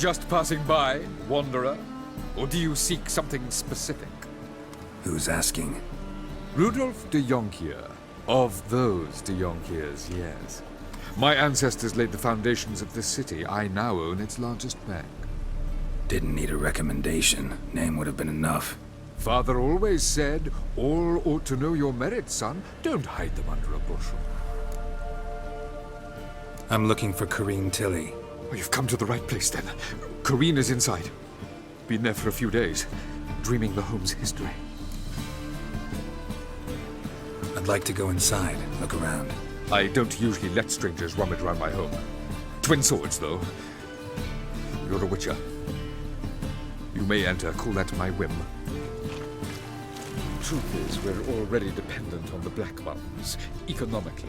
Just passing by, wanderer? Or do you seek something specific? Who's asking? Rudolf de Jonkier. Of those de Jonkiers, yes. My ancestors laid the foundations of this city. I now own its largest bank. Didn't need a recommendation. Name would have been enough. Father always said, all ought to know your merits, son. Don't hide them under a bushel. I'm looking for Corrine Tilly. Oh, you've come to the right place, then. Corrine is inside. Been there for a few days, dreaming the home's history. I'd like to go inside, look around. I don't usually let strangers rummage around my home. Twin swords, though. You're a witcher. You may enter, call that my whim. Truth is, we're already dependent on the Black Mountains, economically.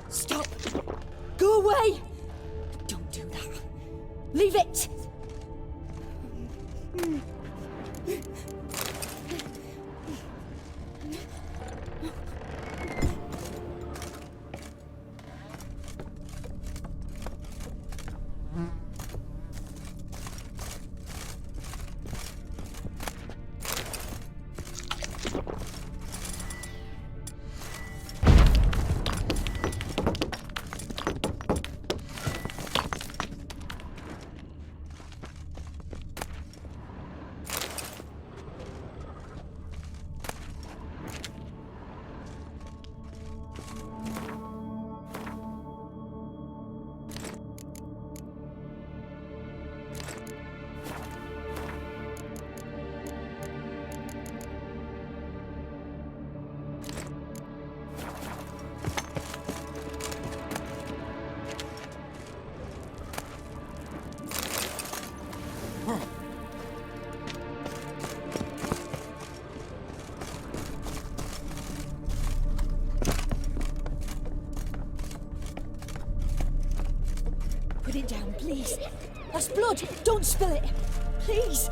Stop! Go away! Don't do that. Leave it! Put it down, please. That's blood. Don't spill it. Please.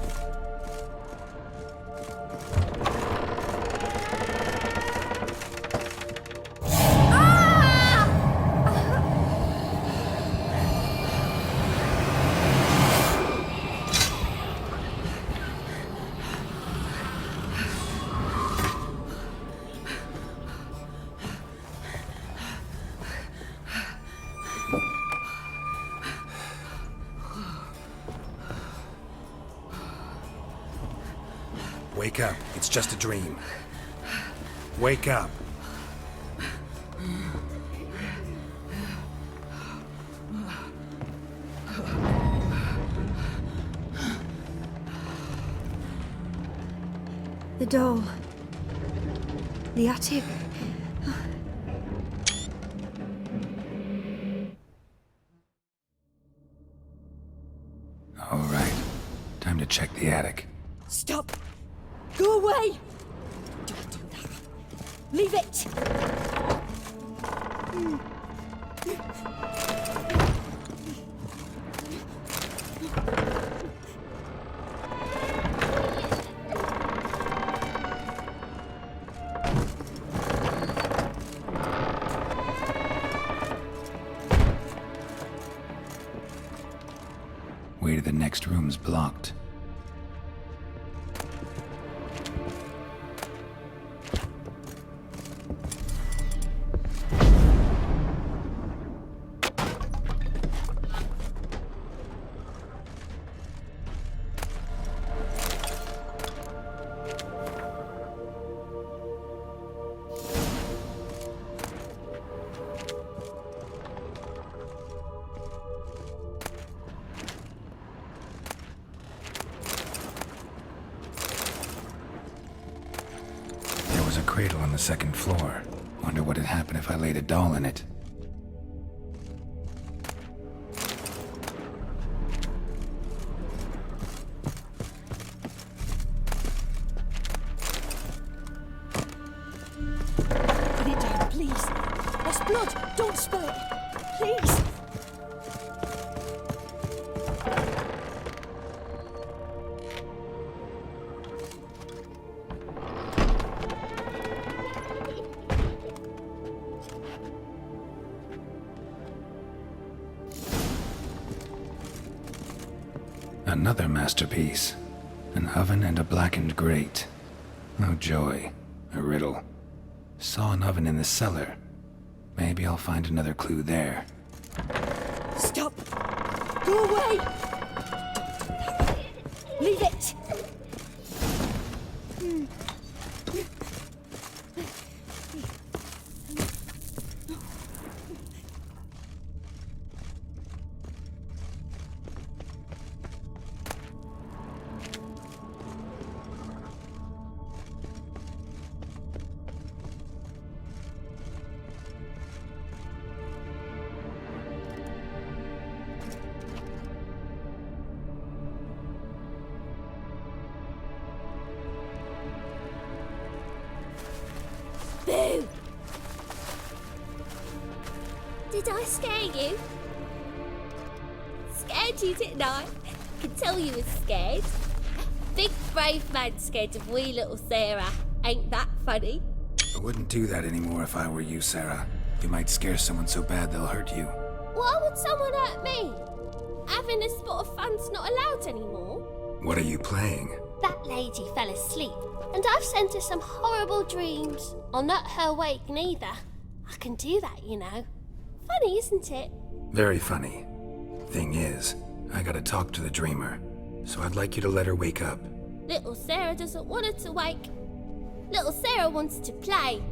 Wake up. It's just a dream. Wake up. The doll. The attic. All right. Time to check the attic. Stop. Go away. Don't do that. Leave it. Way to the next room's blocked. There was a cradle on the second floor. Wonder what had happened if I laid a doll in it. Put it down, please. That's blood. Don't spill it. Please. Another masterpiece. An oven and a blackened grate. No joy. A riddle. Saw an oven in the cellar. Maybe I'll find another clue there. Stop! Go away! Leave it! Boo! Did I scare you? Scared you, didn't I? Can tell you was scared. Big brave man scared of wee little Sarah. Ain't that funny? I wouldn't do that anymore if I were you, Sarah. You might scare someone so bad they'll hurt you. Why would someone hurt me? Having a spot of fun's not allowed anymore. What are you playing? That lady fell asleep, and I've sent her some horrible dreams. I'll not her awake neither. I can do that, you know. Funny, isn't it? Very funny. Thing is, I gotta talk to the dreamer, so I'd like you to let her wake up. Little Sarah doesn't want her to wake. Little Sarah wants to play.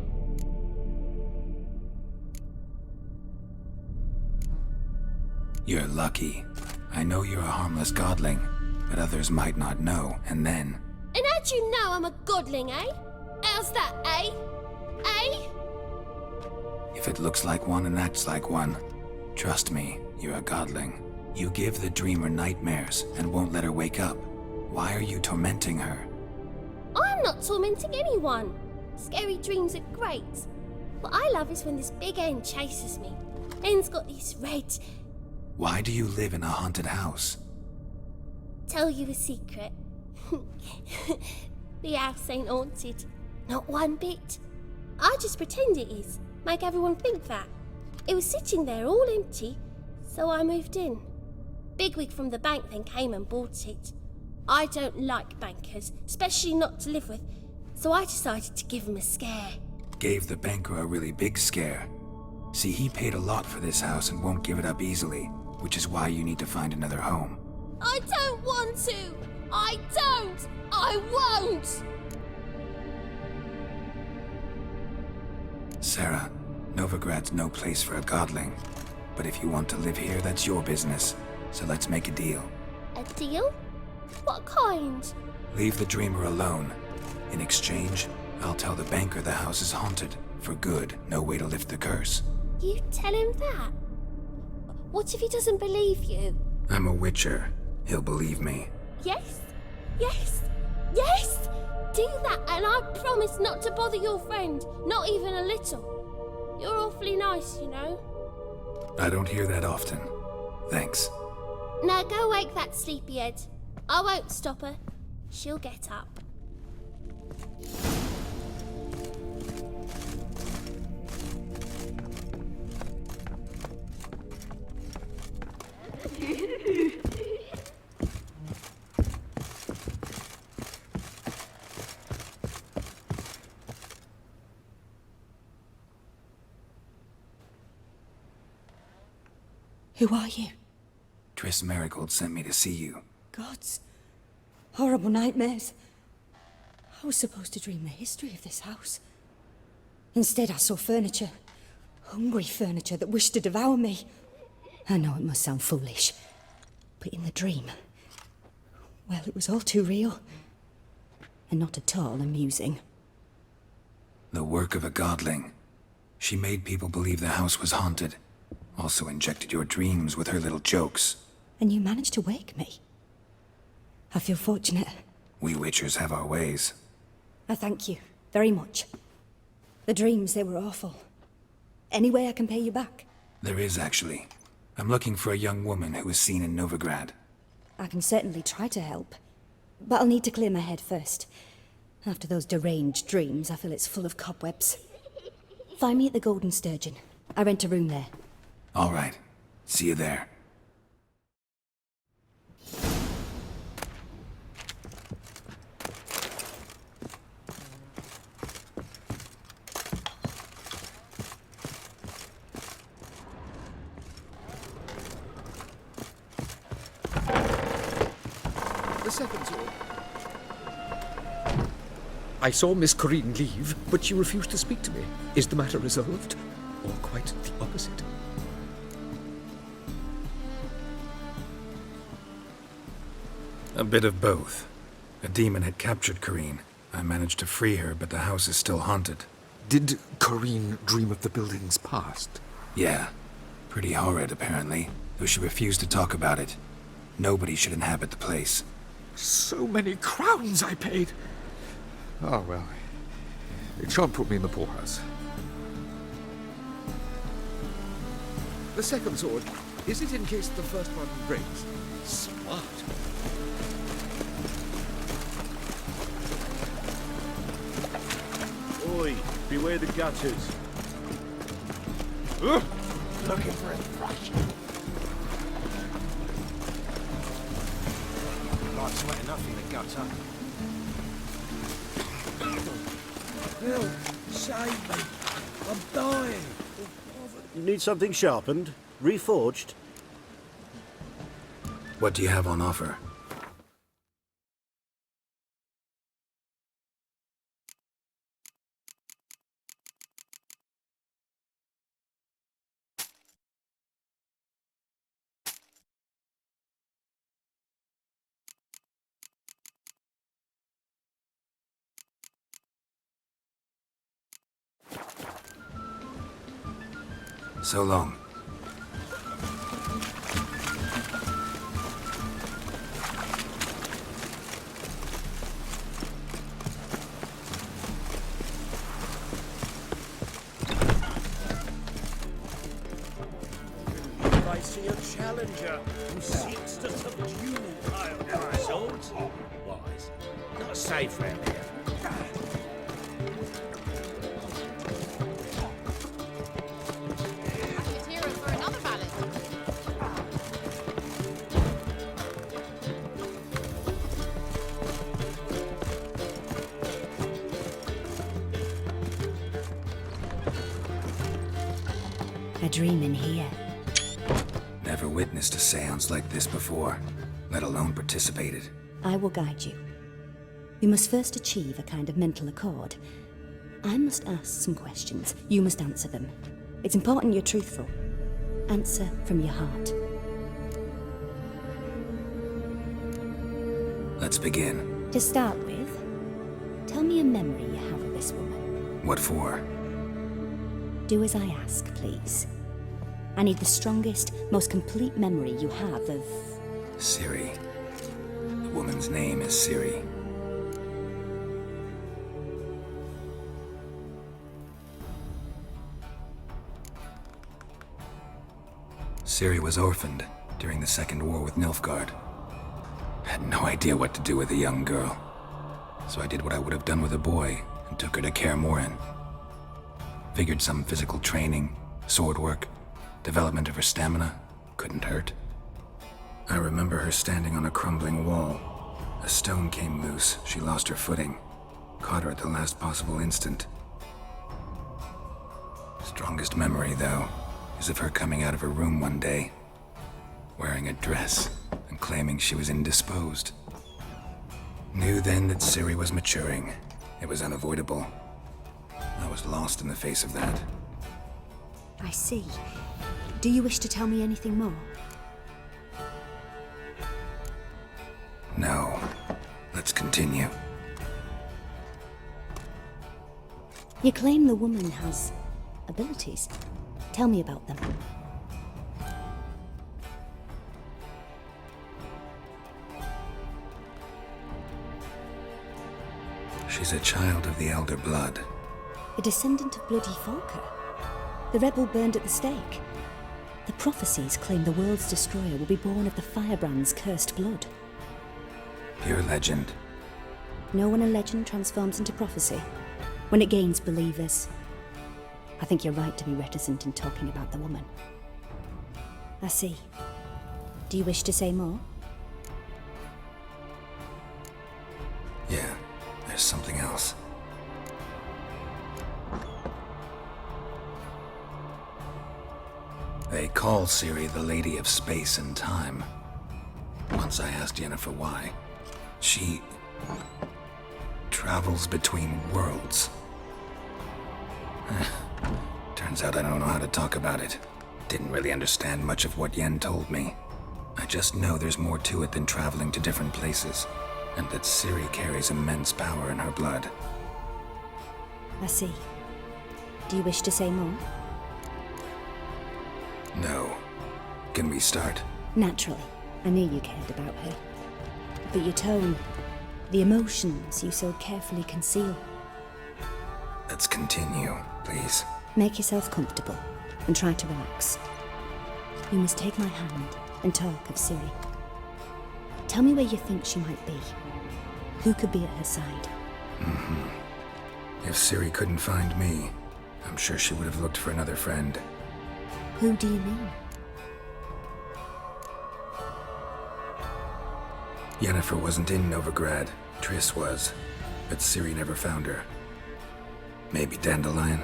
You're lucky. I know you're a harmless godling, but others might not know, and then... And how'd you know I'm a godling, eh? How's that, eh? Eh? If it looks like one and acts like one, trust me, you're a godling. You give the dreamer nightmares and won't let her wake up. Why are you tormenting her? I'm not tormenting anyone. Scary dreams are great. What I love is when this big hen chases me. Hen's got these red... Why do you live in a haunted house? Tell you a secret. The house ain't haunted. Not one bit. I just pretend it is. Make everyone think that. It was sitting there all empty, so I moved in. Bigwig from the bank then came and bought it. I don't like bankers, especially not to live with, so I decided to give him a scare. Gave the banker a really big scare. See, he paid a lot for this house and won't give it up easily, which is why you need to find another home. I don't want to! I don't! I won't! Sarah, Novigrad's no place for a godling. But if you want to live here, that's your business. So let's make a deal. A deal? What kind? Leave the dreamer alone. In exchange, I'll tell the banker the house is haunted. For good, no way to lift the curse. You tell him that? What if he doesn't believe you? I'm a witcher. He'll believe me. Yes? Yes? Yes! Do that and I promise not to bother your friend. Not even a little. You're awfully nice, you know. I don't hear that often. Thanks. Now go wake that sleepyhead. I won't stop her. She'll get up. Who are you? Triss Merigold sent me to see you. Gods. Horrible nightmares. I was supposed to dream the history of this house. Instead, I saw furniture. Hungry furniture that wished to devour me. I know it must sound foolish, but in the dream, well, it was all too real. And not at all amusing. The work of a godling. She made people believe the house was haunted. Also injected your dreams with her little jokes. And you managed to wake me. I feel fortunate. We witchers have our ways. I thank you very much. The dreams, they were awful. Any way I can pay you back? There is, actually. I'm looking for a young woman who was seen in Novigrad. I can certainly try to help. But I'll need to clear my head first. After those deranged dreams, I feel it's full of cobwebs. Find me at the Golden Sturgeon. I rent a room there. All right. See you there. second sword. I saw Miss Corrine leave, but she refused to speak to me. Is the matter resolved? Or quite the opposite? A bit of both. A demon had captured Corrine. I managed to free her, but the house is still haunted. Did Corrine dream of the building's past? Yeah. Pretty horrid, apparently, though she refused to talk about it. Nobody should inhabit the place. So many crowns I paid. Oh, well. It shan't put me in the poorhouse. The second sword, is it in case the first one breaks? Smart. Oi, beware the gutters. Looking for a thrush. Life's wet enough in the gutter. Help! Save me! I'm dying! You need something sharpened? Reforged? What do you have on offer? So long. I see a challenger who seeks to subdue our swords. Wise. Not safe round here. Material for another ballad. A dream in here. Never witnessed a seance like this before, let alone participated. I will guide you. We must first achieve a kind of mental accord. I must ask some questions. You must answer them. It's important you're truthful. Answer from your heart. Let's begin. To start with, tell me a memory you have of this woman. What for? Do as I ask, please. I need the strongest, most complete memory you have of... Ciri. The woman's name is Ciri. Ciri was orphaned during the Second War with Nilfgaard. Had no idea what to do with a young girl. So I did what I would have done with a boy and took her to Kaer Morhen. Figured some physical training, sword work, development of her stamina couldn't hurt. I remember her standing on a crumbling wall. A stone came loose, she lost her footing. Caught her at the last possible instant. Strongest memory, though, is of her coming out of her room one day, wearing a dress and claiming she was indisposed. Knew then that Ciri was maturing. It was unavoidable. I was lost in the face of that. I see. Do you wish to tell me anything more? No. Let's continue. You claim the woman has abilities. Tell me about them. She's a child of the Elder Blood. A descendant of Bloody Volker. The rebel burned at the stake. The prophecies claim the world's destroyer will be born of the Firebrand's cursed blood. Pure legend. Know when a legend transforms into prophecy? When it gains believers. I think you're right to be reticent in talking about the woman. I see. Do you wish to say more? Yeah, there's something else. They call Ciri the Lady of Space and Time. Once I asked Yennefer why. She travels between worlds. Turns out I don't know how to talk about it. Didn't really understand much of what Yen told me. I just know there's more to it than traveling to different places, and that Ciri carries immense power in her blood. I see. Do you wish to say more? No. Can we start? Naturally. I knew you cared about her. But your tone, the emotions you so carefully conceal. Let's continue, please. Make yourself comfortable and try to relax. You must take my hand and talk of Ciri. Tell me where you think she might be. Who could be at her side? If Ciri couldn't find me, I'm sure she would have looked for another friend. Who do you mean? Yennefer wasn't in Novigrad. Triss was, but Ciri never found her. Maybe Dandelion.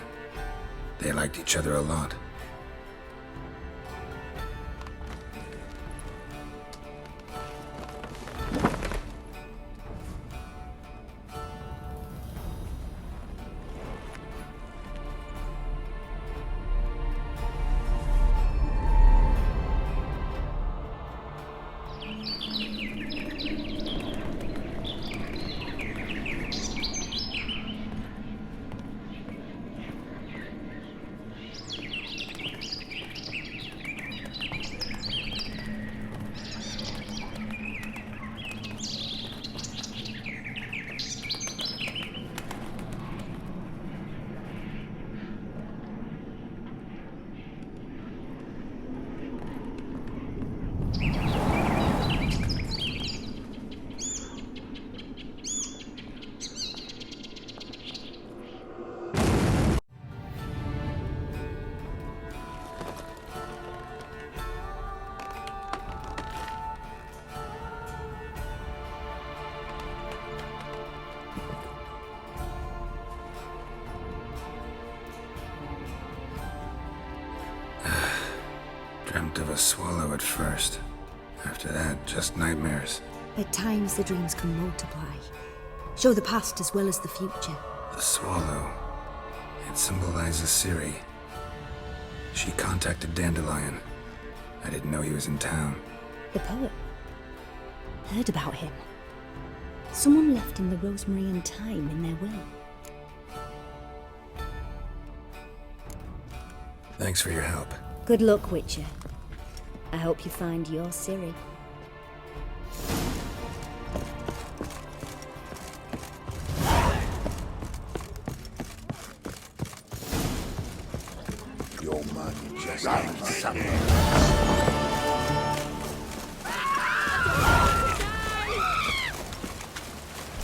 They liked each other a lot. Dreamt of a swallow at first. After that, just nightmares. At times the dreams can multiply. Show the past as well as the future. The swallow. It symbolizes Ciri. She contacted Dandelion. I didn't know he was in town. The poet. Heard about him. Someone left him the rosemary and thyme in their will. Thanks for your help. Good luck, Witcher. I hope you find your Ciri. Your money just ain't something.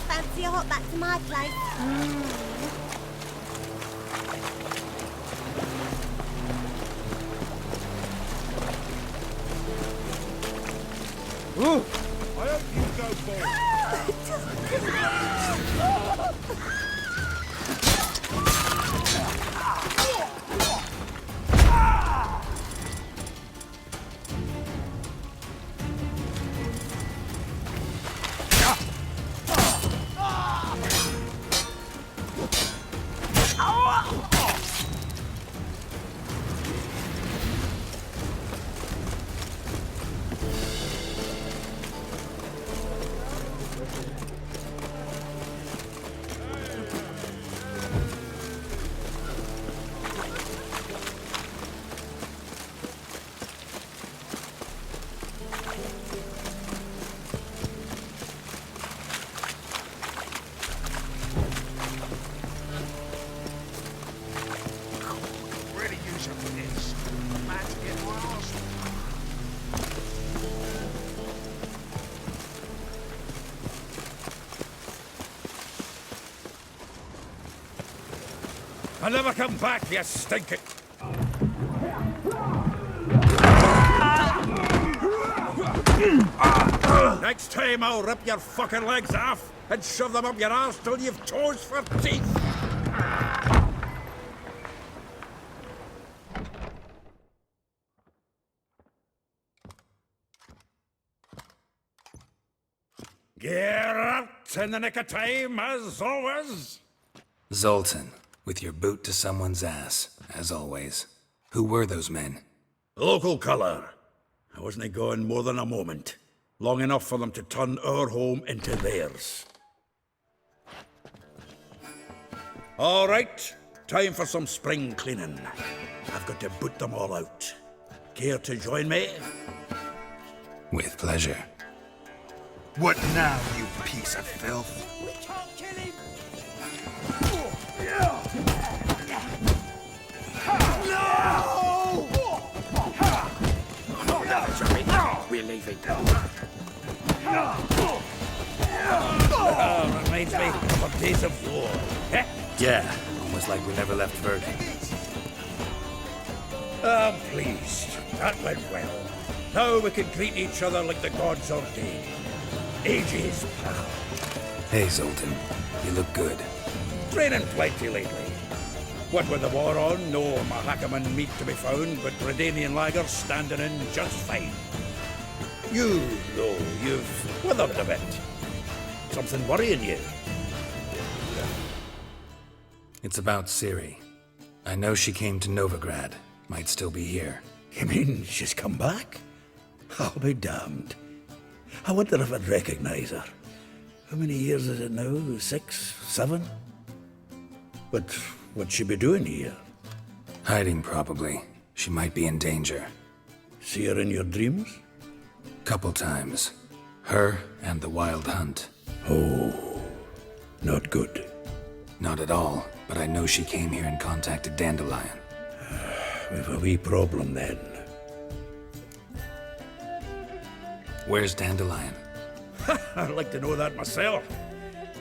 Fancy a hop back to my place? I hope you go for it. Really use up for this. I'm mad to get my arse. I'll never come back, you stinking. Next time I'll rip your fucking legs off and shove them up your arse till you've toes for teeth. Get in the nick of time, as always. Zoltan, with your boot to someone's ass, as always. Who were those men? Local colour. I wasn't gone more than a moment. Long enough for them to turn our home into theirs. All right, time for some spring cleaning. I've got to boot them all out. Care to join me? With pleasure. What now, you piece of filth? We can't kill him! We're leaving. Reminds me of days of war. Eh? Yeah, almost like we never left Verdun. I'm pleased. That went well. Now we can greet each other like the gods ordained. Ages, pal. Hey, Zoltan, you look good. Training plenty lately. What with the war on, no Mahakaman meat to be found, but Redanian lagers standing in just fine. You, though, you've withered a bit. Something worrying you? It's about Ciri. I know she came to Novigrad. Might still be here. You mean she's come back? I'll be damned. I wonder if I'd recognize her. How many years is it now? 6, 7? But what'd she be doing here? Hiding, probably. She might be in danger. See her in your dreams? Couple times. Her and the Wild Hunt. Oh, not good. Not at all, but I know she came here and contacted Dandelion. We've a wee problem then. Where's Dandelion? I'd like to know that myself.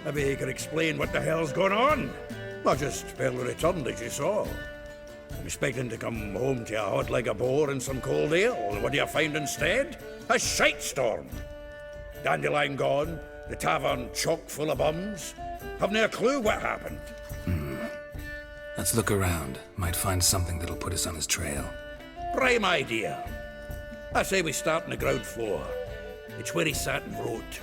Maybe you could explain what the hell's going on. I just barely returned, as you saw. I'm expecting to come home to a hot like a boar and some cold ale. What do you find instead? A shite storm. Dandelion gone, the tavern chock full of bums. Haven't a clue what happened. Let's look around. Might find something that'll put us on his trail. Prime idea. I say we start on the ground floor. It's where he sat and wrote.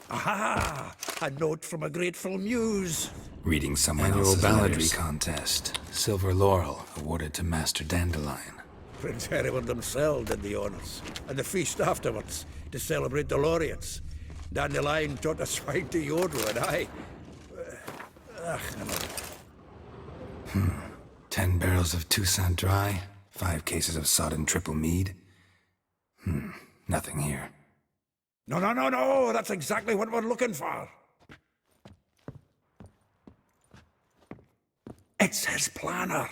Aha! A note from a grateful muse. Reading someone Annual else's balladry letters. contest. Silver Laurel awarded to Master Dandelion. Prince Hereward himself did the honours, and the feast afterwards, to celebrate the laureates. Dandelion taught a swine to yodel, and I... I know. 10 barrels of Toussaint Dry, 5 cases of sodden triple mead. Nothing here. No, that's exactly what we're looking for. It's his planner.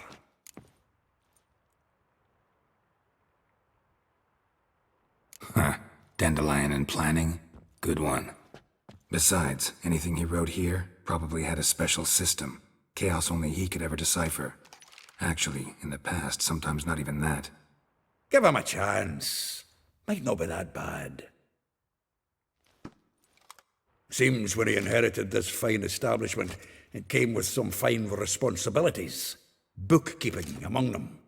Dandelion and planning? Good one. Besides, anything he wrote here probably had a special system. Chaos only he could ever decipher. Actually, in the past, sometimes not even that. Give him a chance. Might not be that bad. Seems when he inherited this fine establishment, it came with some fine responsibilities. Bookkeeping among them.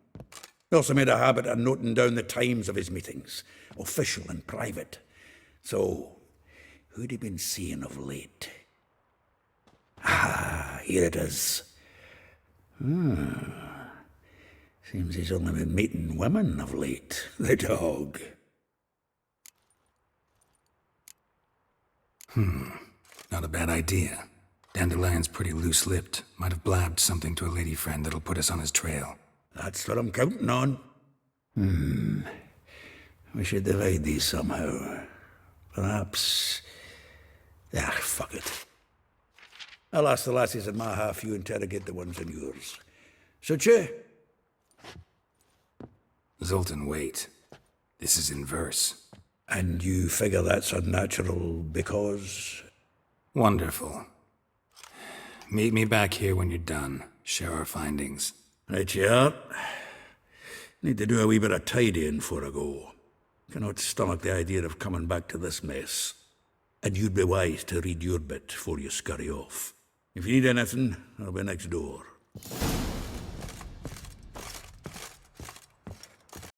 He also made a habit of noting down the times of his meetings, official and private. So, who'd he been seeing of late? Ah, here it is. Seems he's only been meeting women of late, the dog. Not a bad idea. Dandelion's pretty loose-lipped. Might have blabbed something to a lady friend that'll put us on his trail. That's what I'm counting on. We should divide these somehow. Perhaps... fuck it. I'll ask the lassies in my half, you interrogate the ones in yours. Suche? Zoltan, wait. This is in verse. And you figure that's unnatural because... Wonderful. Meet me back here when you're done. Share our findings. Right you are. Need to do a wee bit of tidying before I go. Cannot stomach the idea of coming back to this mess. And you'd be wise to read your bit before you scurry off. If you need anything, I'll be next door.